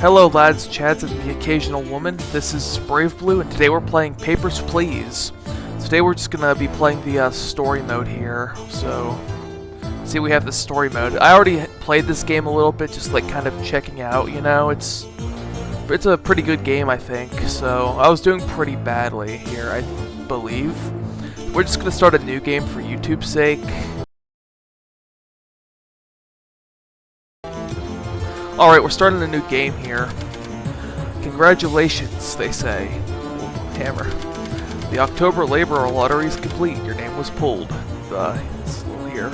Hello lads, chads, and the occasional woman. This is Brave Blue, and today we're playing Papers, Please. Today we're just gonna be playing the story mode here. So, see, we have the story mode. I already played this game a little bit, just like kind of checking out. You know, it's a pretty good game, I think. So I was doing pretty badly here, I believe. We're just gonna start a new game for YouTube's sake. Alright, we're starting a new game here. Congratulations, they say. Ooh, hammer. The October Labor Lottery is complete. Your name was pulled. It's a little here.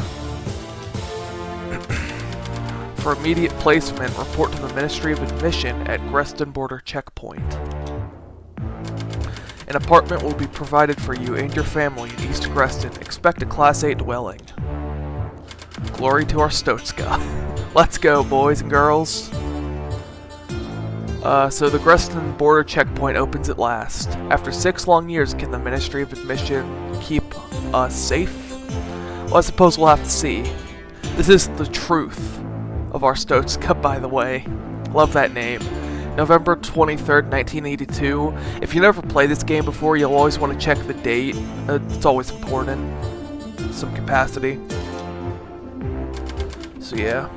For immediate placement, report to the Ministry of Admission at Greston Border Checkpoint. An apartment will be provided for you and your family in East Greston. Expect a Class A dwelling. Glory to our Stotska. Let's go, boys and girls. So the Greston Border Checkpoint opens at last. After 6 long years, can the Ministry of Admission keep us safe? Well, I suppose we'll have to see. This is the truth of our Stotska, by the way. Love that name. November 23rd, 1982. If you never played this game before, you'll always want to check the date. It's always important. Some capacity. So yeah.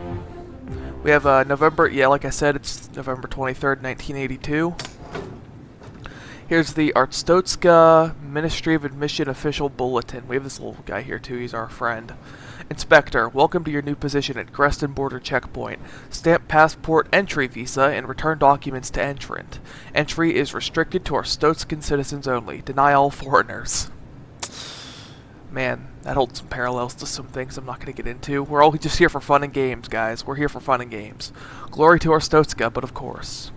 We have November, yeah, like I said, it's November 23rd, 1982. Here's the Arstotzka Ministry of Admission official bulletin. We have this little guy here too, he's our friend. Inspector, welcome to your new position at Greston Border Checkpoint. Stamp passport entry visa and return documents to entrant. Entry is restricted to Arstotzkan citizens only. Deny all foreigners. Man, that holds some parallels to some things I'm not going to get into. We're all just here for fun and games, guys. We're here for fun and games. Glory to our Stotska, but of course.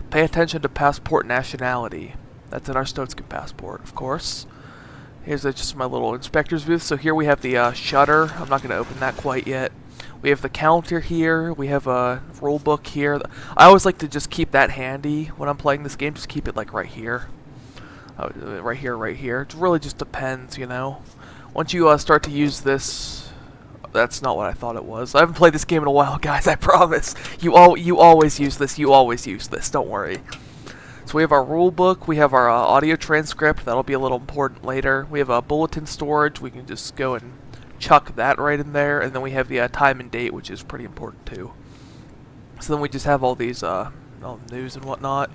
Pay attention to passport nationality. That's in our Stotskan passport, of course. Here's just my little inspector's booth. So here we have the shutter. I'm not going to open that quite yet. We have the counter here. We have a rule book here. I always like to just keep that handy when I'm playing this game. Just keep it like right here. Right here, right here. It really just depends, you know. Once you start to use this, that's not what I thought it was. I haven't played this game in a while, guys, I promise. You always use this, you always use this, don't worry. So we have our rule book, we have our audio transcript, that'll be a little important later. We have a bulletin storage, we can just go and chuck that right in there. And then we have the time and date, which is pretty important too. So then we just have all these news and whatnot.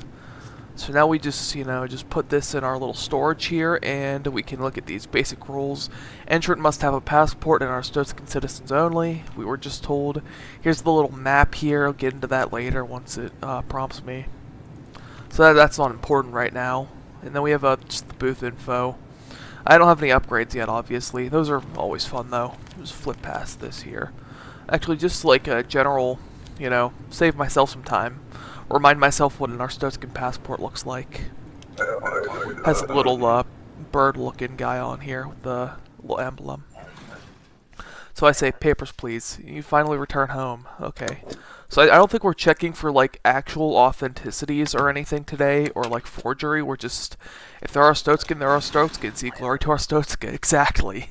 So now we just, you know, just put this in our little storage here, and we can look at these basic rules. Entrant must have a passport and are Stotskan citizens only. We were just told. Here's the little map here. I'll get into that later once it prompts me. So that's not important right now. And then we have just the booth info. I don't have any upgrades yet, obviously. Those are always fun, though. Just flip past this here. Actually, just like a general, you know, save myself some time. Remind myself what an Arstotzkan passport looks like. Has a little bird-looking guy on here with the little emblem. So I say, papers please. You finally return home. Okay. So I don't think we're checking for like actual authenticities or anything today, or like forgery. We're just, if they're Arstotzkan, they're Arstotzkan. See, glory to Arstotzka. Exactly.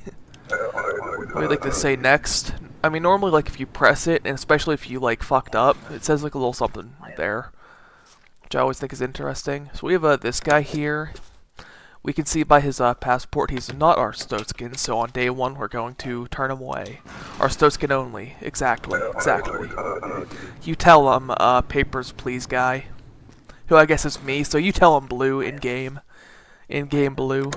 We'd like to say next. I mean, normally, like, if you press it, and especially if you, like, fucked up, it says, like, a little something there, which I always think is interesting. So we have this guy here. We can see by his passport he's not Arstotzkan, so on day 1 we're going to turn him away. Arstotzkan only. Exactly. Exactly. You tell him, papers please guy. Who I guess is me, so you tell him Blue in-game. In-game Blue.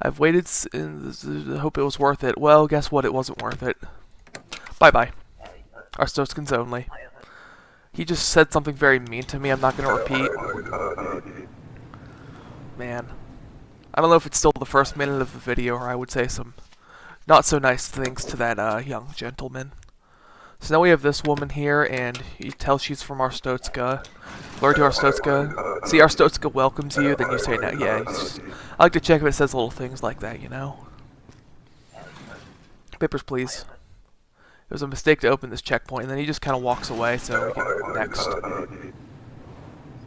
I've waited and hope it was worth it. Well, guess what? It wasn't worth it. Bye-bye. Arstotzkans only. He just said something very mean to me. I'm not going to repeat. Man. I don't know if it's still the first minute of the video, or I would say some not so nice things to that young gentleman. So now we have this woman here, and you tell she's from Arstotzka. Glory to Arstotzka. See, Arstotzka welcomes you, then you say no. Yeah, I like to check if it says little things like that, you know. Papers, please. It was a mistake to open this checkpoint, and then he just kind of walks away, so we can next.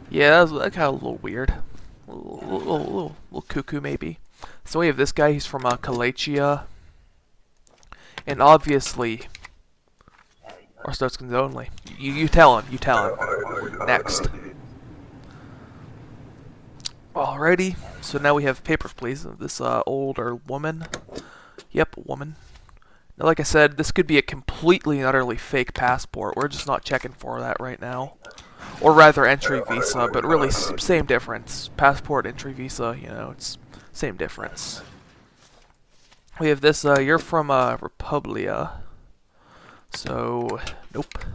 Yeah, that kind of a little weird. A little cuckoo, maybe. So we have this guy, he's from Kalachia. And obviously, Or Stoatskins only. You tell him. You tell him. Next. Alrighty. So now we have papers, please. This older woman. Yep, woman. Now, like I said, this could be a completely and utterly fake passport. We're just not checking for that right now. Or rather, entry visa, but really same difference. Passport, entry visa, you know, it's same difference. We have this, you're from Republia. So, nope.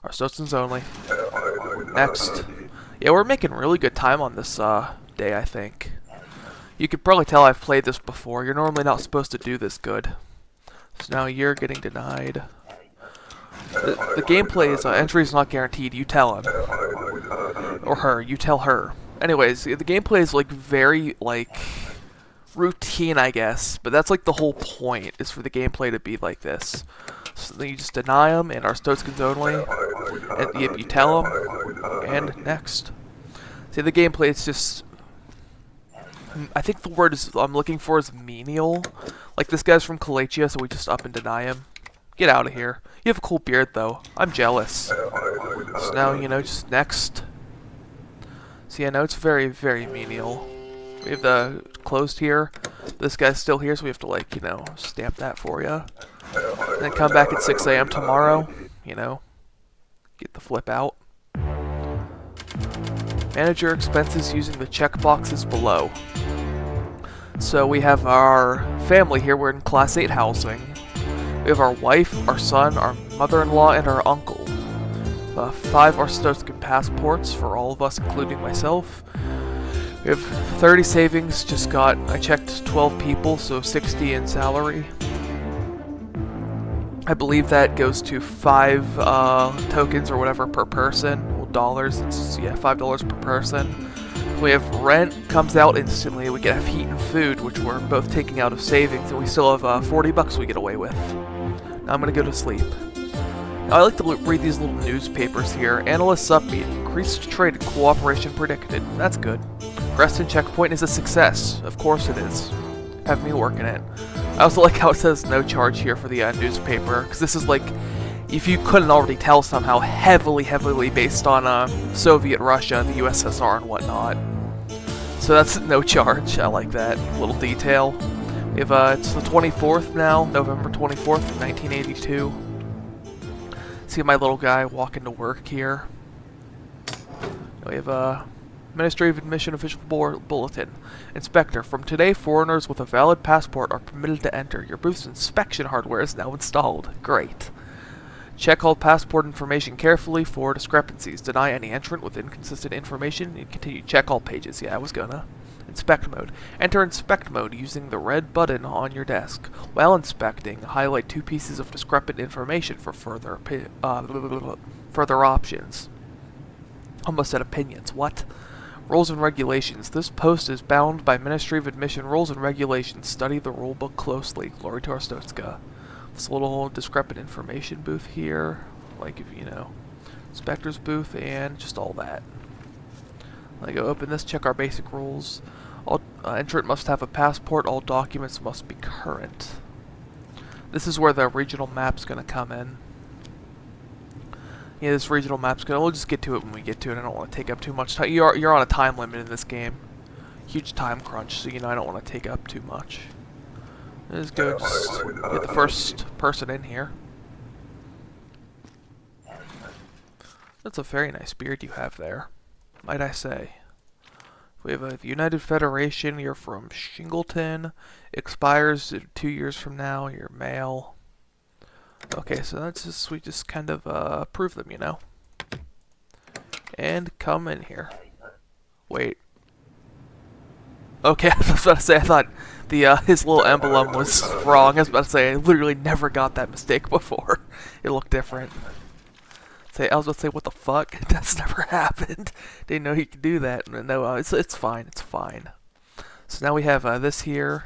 Our Stoatskins only. Next. Yeah, we're making really good time on this day, I think. You could probably tell I've played this before. You're normally not supposed to do this good. So now you're getting denied. The gameplay is entry is not guaranteed. You tell him. Or her. You tell her. Anyways, the gameplay is like very like routine, I guess. But that's like the whole point, is for the gameplay to be like this. So then you just deny them, and our Stoatskins only. And you tell them, and next. See, the gameplay is just... I think the word I'm looking for is menial. Like, this guy's from Kalachia, so we just up and deny him. Get out of here. You have a cool beard, though. I'm jealous. So now, you know, just next. So yeah, no, it's very, very menial. We have the closed here. This guy's still here, so we have to, like, you know, stamp that for you. And then come back at 6 a.m. tomorrow, you know. Get the flip out. Manage your expenses using the checkboxes below. So we have our family here. We're in Class 8 housing. We have our wife, our son, our mother-in-law, and our uncle. 5 are Stoatskin passports for all of us, including myself. We have 30 savings. Just got, I checked 12 people, so 60 in salary. I believe that goes to 5 tokens or whatever per person. Well, dollars. It's, yeah, $5 per person. We have rent, comes out instantly. We can have heat and food, which we're both taking out of savings, and we still have 40 bucks we get away with. Now I'm gonna go to sleep. Now, I like to read these little newspapers here. Analysts upbeat. Increased trade and cooperation predicted. That's good. Preston checkpoint is a success. Of course it is. Have me working it. I also like how it says no charge here for the newspaper, because this is like, if you couldn't already tell somehow, heavily based on Soviet Russia, the USSR, and whatnot. So that's no charge. I like that little detail. We have, it's the 24th now, November 24th, 1982. See my little guy walking to work here. We have Ministry of Admission Official Bulletin. Inspector, from today, foreigners with a valid passport are permitted to enter. Your booth's inspection hardware is now installed. Great. Check all passport information carefully for discrepancies. Deny any entrant with inconsistent information and continue. Check all pages. Yeah, I was gonna. Inspect mode. Enter inspect mode using the red button on your desk. While inspecting, highlight 2 pieces of discrepant information for further options. Almost said opinions. What? Rules and regulations. This post is bound by Ministry of Admission rules and regulations. Study the rulebook closely. Glory to our Stoatska. This little discrepant information booth here, like, if you know, inspector's booth, and just all that. I go open this, check our basic rules. All entrant must have a passport. All documents must be current. This is where the regional map's gonna come in. Yeah, this regional map's gonna. We'll just get to it when we get to it. I don't want to take up too much time. You're on a time limit in this game, huge time crunch. So you know I don't want to take up too much. Let's go just get the first person in here. That's a very nice beard you have there, might I say. We have a United Federation. You're from Shingleton. Expires 2 years from now. You're male. Okay, so that's just, we just kind of approve them, you know. And come in here. Wait. Okay, I was about to say, I thought the his little emblem was wrong. I was about to say, I literally never got that mistake before. It looked different. I was about to say, what the fuck? That's never happened. Didn't know he could do that. No, it's fine. It's fine. So now we have this here.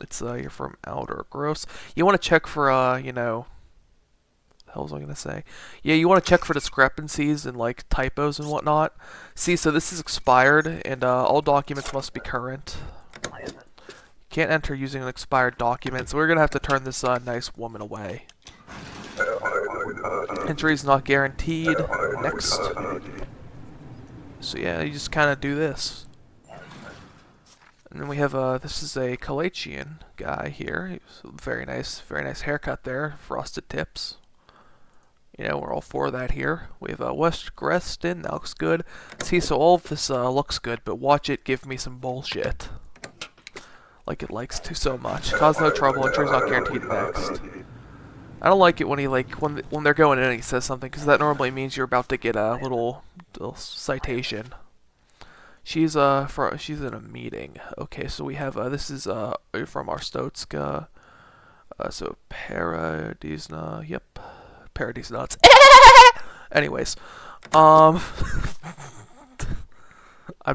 It's you're from Outer Gross. You want to check for you know. What the hell was I gonna say? Yeah, you want to check for discrepancies and like typos and whatnot. See, so this is expired, and all documents must be current. You can't enter using an expired document, so we're gonna have to turn this nice woman away. Entry is not guaranteed. Next. So yeah, you just kind of do this. And then we have this is a Kalachian guy here. Very nice haircut there. Frosted tips. You know, we're all for that here. We have West Greston, that looks good. See, so all of this looks good, but watch it give me some bullshit. Like it likes to so much. Cause no trouble, entry's not guaranteed next. I don't like it when he, like, when they're going in and he says something, because that normally means you're about to get a little citation. She's in a meeting. Okay, so we have, this is, from Arstotska. So, Paradisna, yep. Paradise nuts. Anyways, I'm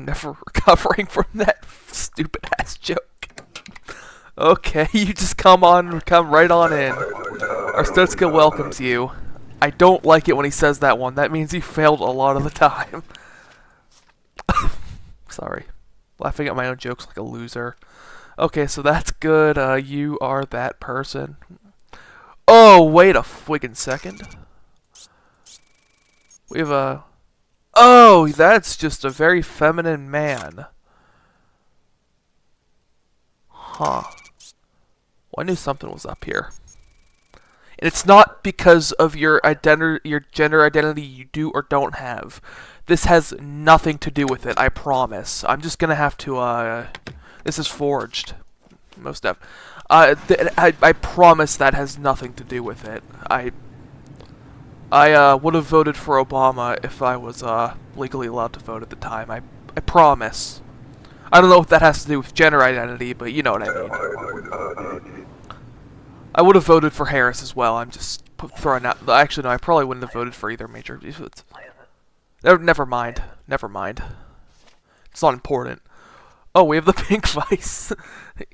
never recovering from that stupid ass joke. Okay, you just come right on in. Arstotska welcomes you. I don't like it when he says that one. That means he failed a lot of the time. Sorry. Laughing at my own jokes like a loser. Okay, so that's good. You are that person. Oh, wait a friggin' second. We have a... Oh, that's just a very feminine man. Huh. Well, I knew something was up here. And it's not because of your gender identity you do or don't have. This has nothing to do with it, I promise. I'm just gonna have to, this is forged. Most def. I promise that has nothing to do with it. I would have voted for Obama if I was legally allowed to vote at the time. I promise. I don't know what that has to do with gender identity, but you know what I mean. I would have voted for Harris as well. I'm just throwing out. Actually, no, I probably wouldn't have voted for either major. Never mind. Never mind. It's not important. Oh, we have the pink vice.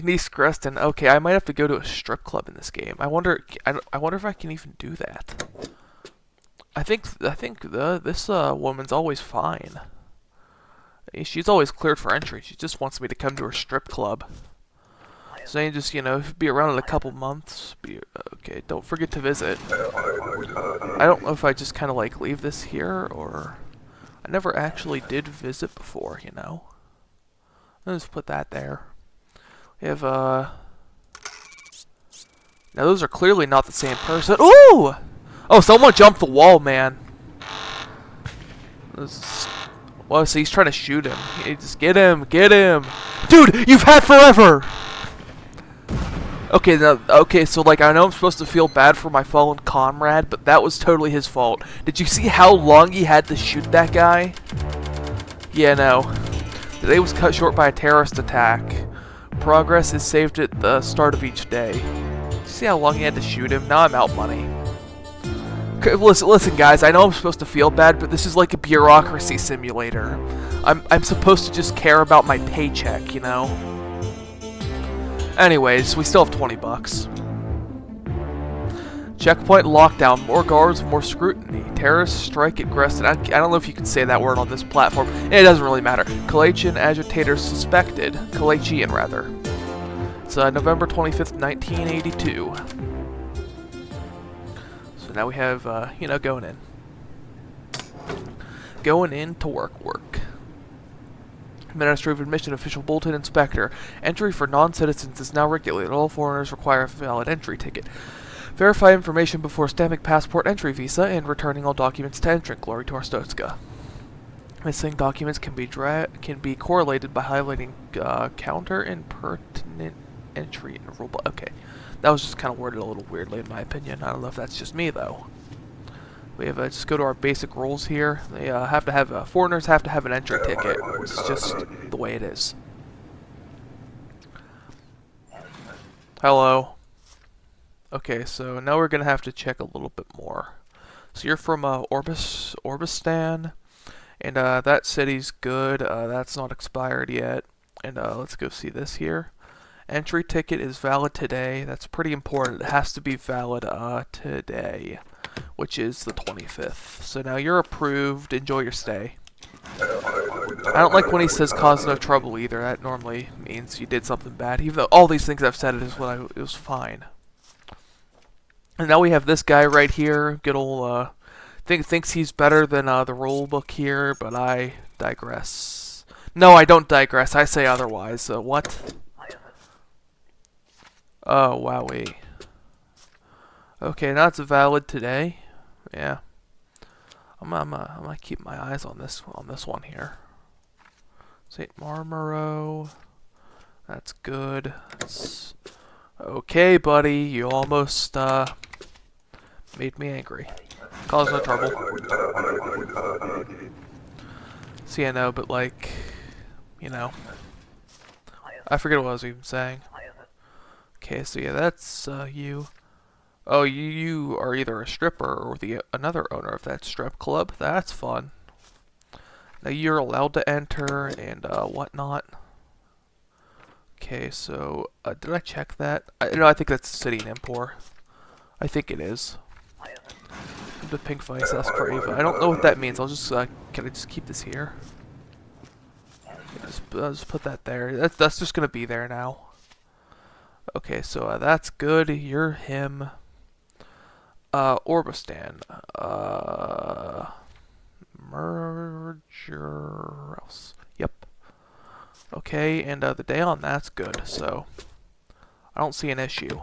East Creston. Okay, I might have to go to a strip club in this game. I wonder if I can even do that. I think this woman's always fine. She's always cleared for entry. She just wants me to come to her strip club. So you just, you know, be around in a couple months. Okay, don't forget to visit. I don't know if I just kind of like leave this here or I never actually did visit before, you know. Let's put that there. We have, now those are clearly not the same person. Ooh! Oh, someone jumped the wall, man. Well, so he's trying to shoot him. Just get him! Get him! Dude, you've had forever! Okay, now, okay, so, like, I know I'm supposed to feel bad for my fallen comrade, but that was totally his fault. Did you see how long he had to shoot that guy? Yeah, no. Today was cut short by a terrorist attack. Progress is saved at the start of each day. See how long he had to shoot him? Now I'm out money. Okay, listen, guys. I know I'm supposed to feel bad, but this is like a bureaucracy simulator. I'm supposed to just care about my paycheck, you know. Anyways, we still have 20 bucks. Checkpoint lockdown. More guards, more scrutiny. Terrorists strike at Greston. I don't know if you can say that word on this platform. It doesn't really matter. Kalachian agitators suspected. Kalachian, rather. It's November 25th, 1982. So now we have, you know, going in. Going in to work. Administrative Admission Official Bulletin Inspector. Entry for non-citizens is now regulated. All foreigners require a valid entry ticket. Verify information before stamping passport entry visa and returning all documents to entrant. Glory to Arstotska. Missing documents can be correlated by highlighting counter and pertinent entry in rule. Okay, that was just kind of worded a little weirdly in my opinion. I don't know if that's just me though. We have just go to our basic rules here. They have to have foreigners have to have an entry ticket. It's just the way it is. Hello. Okay, so now we're gonna have to check a little bit more. So you're from Orbistan, and that city's good. That's not expired yet. And let's go see this here. Entry ticket is valid today. That's pretty important. It has to be valid today, which is the 25th. So now you're approved. Enjoy your stay. I don't like when he says cause no trouble either. That normally means you did something bad. Even though all these things I've said it was fine. And now we have this guy right here. Good old, thinks he's better than the rule book here, but I digress. No, I don't digress. I say otherwise. What? Oh, wowee. Okay, now it's valid today. Yeah. I'm gonna keep my eyes on this one here. St. Marmaro. That's good. That's okay, buddy. You almost made me angry. Cause no trouble. See, I know, but like, you know, I forget what I was even saying. Okay, so yeah, that's you. Oh, you are either a stripper or another owner of that strip club. That's fun. Now you're allowed to enter and whatnot. Okay, so did I check that? No, I think that's City and Empor. I think it is. The pink vice, that's brave. I don't know what that means. I'll just can I just keep this here? I'll just put that there. That's just gonna be there now. Okay, so that's good. You're him. Orbistan. Merger else. Yep. Okay, and the day on that's good, so I don't see an issue.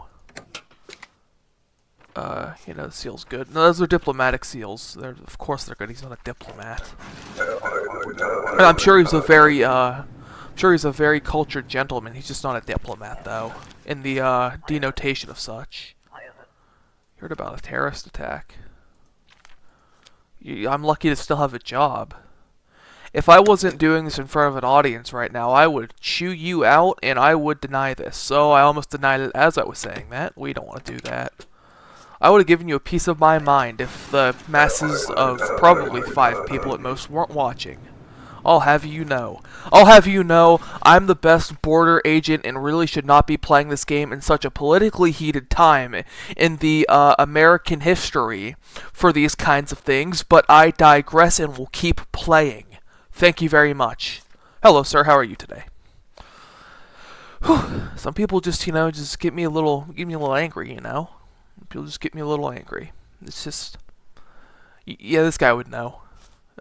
You know, the seal's good. No, those are diplomatic seals. Of course they're good. He's not a diplomat. And I'm sure he's a very cultured gentleman. He's just not a diplomat, though. In the denotation of such. Heard about a terrorist attack. I'm lucky to still have a job. If I wasn't doing this in front of an audience right now, I would chew you out and I would deny this. So I almost denied it as I was saying that. We don't want to do that. I would have given you a piece of my mind if the masses of probably 5 people at most weren't watching. I'll have you know. I'm the best border agent and really should not be playing this game in such a politically heated time in the American history for these kinds of things, but I digress and will keep playing. Thank you very much. Hello, sir. How are you today? Whew. Some people just, just get me a little angry, People just get me a little angry. It's just, yeah, this guy would know.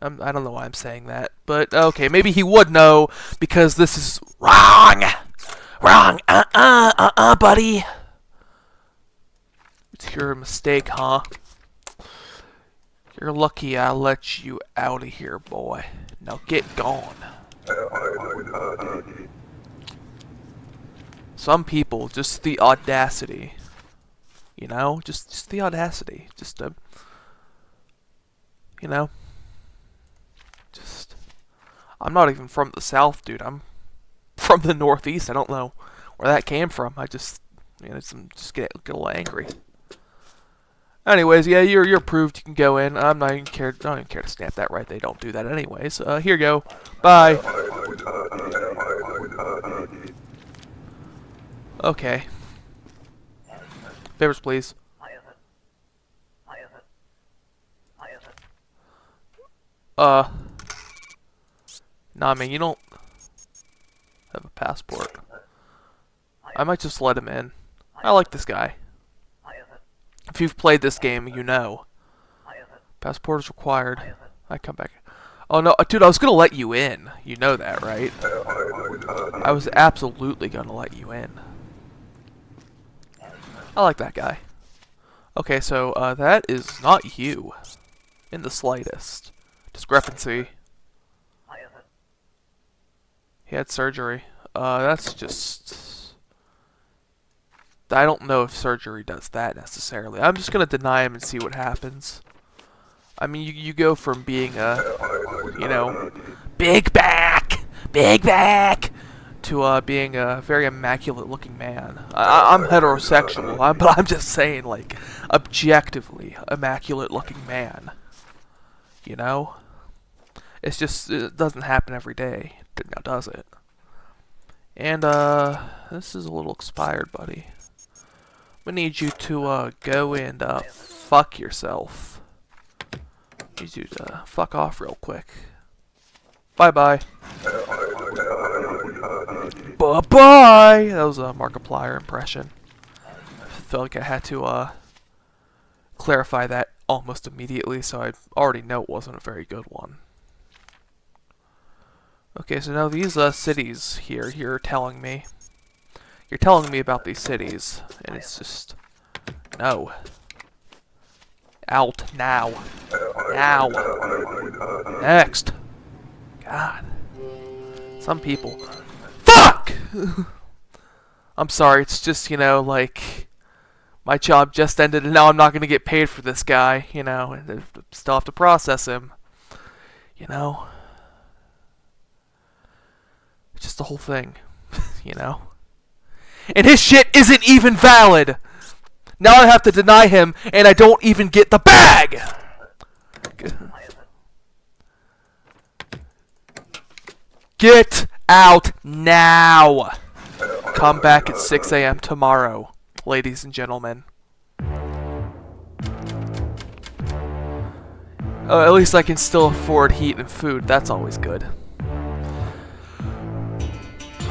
I don't know why I'm saying that, but okay, maybe he would know because this is wrong. Buddy. It's your mistake, huh? You're lucky I let you out of here, boy. Now get gone. Some people, just the audacity. Just the audacity. Just I'm not even from the South, dude. I'm from the Northeast. I don't know where that came from. I just, get a little angry. Anyways, yeah, you're approved. You can go in. I don't even care to stamp that right. They don't do that anyways. Here you go. Bye. Okay. Favors, please. Nah, man, you don't have a passport. I might just let him in. I like this guy. If you've played this game, you know. Passport is required. I come back. Oh, no, dude, I was gonna let you in. You know that, right? I was absolutely gonna let you in. I like that guy. Okay, so, that is not you. In the slightest. Discrepancy. He had surgery. That's just... I don't know if surgery does that necessarily. I'm just gonna deny him and see what happens. I mean, you go from being a, big back, to being a very immaculate-looking man. I'm heterosexual, but I'm just saying, like, objectively immaculate-looking man. It's just, it doesn't happen every day. Now, does it? And, this is a little expired, buddy. We need you to, go and, fuck yourself. Need you to fuck off real quick. Bye-bye. Bye-bye! That was a Markiplier impression. I felt like I had to, clarify that almost immediately, so I already know it wasn't a very good one. Okay, so now these cities here, you're telling me about these cities, and it's just, no. Out now. Now. Next. God. Some people. Fuck! I'm sorry, it's just, you know, like, my job just ended and now I'm not going to get paid for this guy, you know, and I still have to process him. You know? It's just the whole thing, you know? And his shit isn't even valid! Now I have to deny him, and I don't even get the bag! Get out now! Come back at 6 a.m. tomorrow, ladies and gentlemen. At least I can still afford heat and food. That's always good.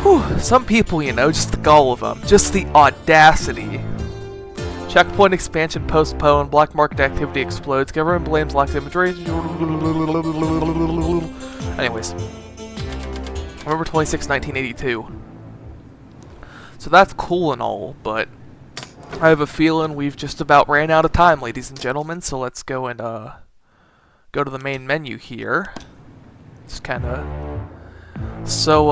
Whew, some people, you know, just the gall of them. Just the audacity. Checkpoint expansion postponed. Black market activity explodes. Government blames lack of immigration. Anyways. November 26, 1982. So that's cool and all, but I have a feeling we've just about ran out of time, ladies and gentlemen. So let's go and go to the main menu here. Just kind of... So,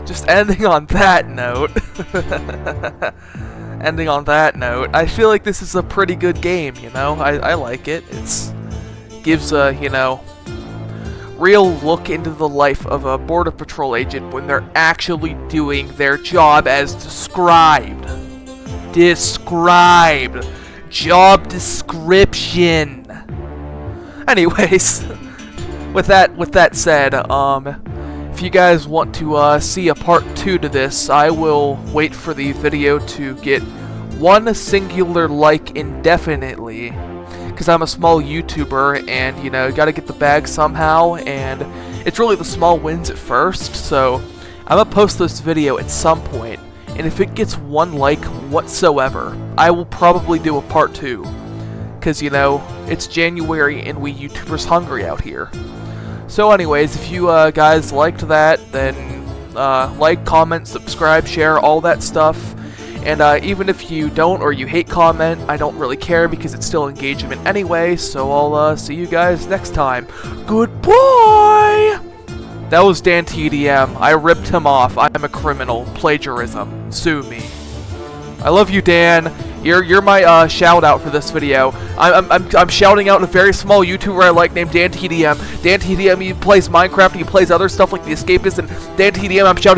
just ending on that note, I feel like this is a pretty good game, you know? I like it. It's gives a, you know, real look into the life of a Border Patrol agent when they're actually doing their job as described. Job description. Anyways, with that said, if you guys want to see a part 2 to this, I will wait for the video to get one singular like indefinitely, because I'm a small YouTuber and, you know, gotta get the bag somehow, and it's really the small wins at first, so I'm gonna post this video at some point, and if it gets one like whatsoever, I will probably do a part 2, because, you know, it's January and we YouTubers hungry out here. So anyways, if you guys liked that, then like, comment, subscribe, share, all that stuff. And even if you don't or you hate comment, I don't really care because it's still engagement anyway. So I'll see you guys next time. Goodbye! That was Dan TDM. I ripped him off. I'm a criminal. Plagiarism. Sue me. I love you, Dan. You're my shout out for this video. I'm shouting out a very small YouTuber I like named Dan TDM. Dan TDM, he plays Minecraft, he plays other stuff like The Escapist, and Dan TDM, I'm shouting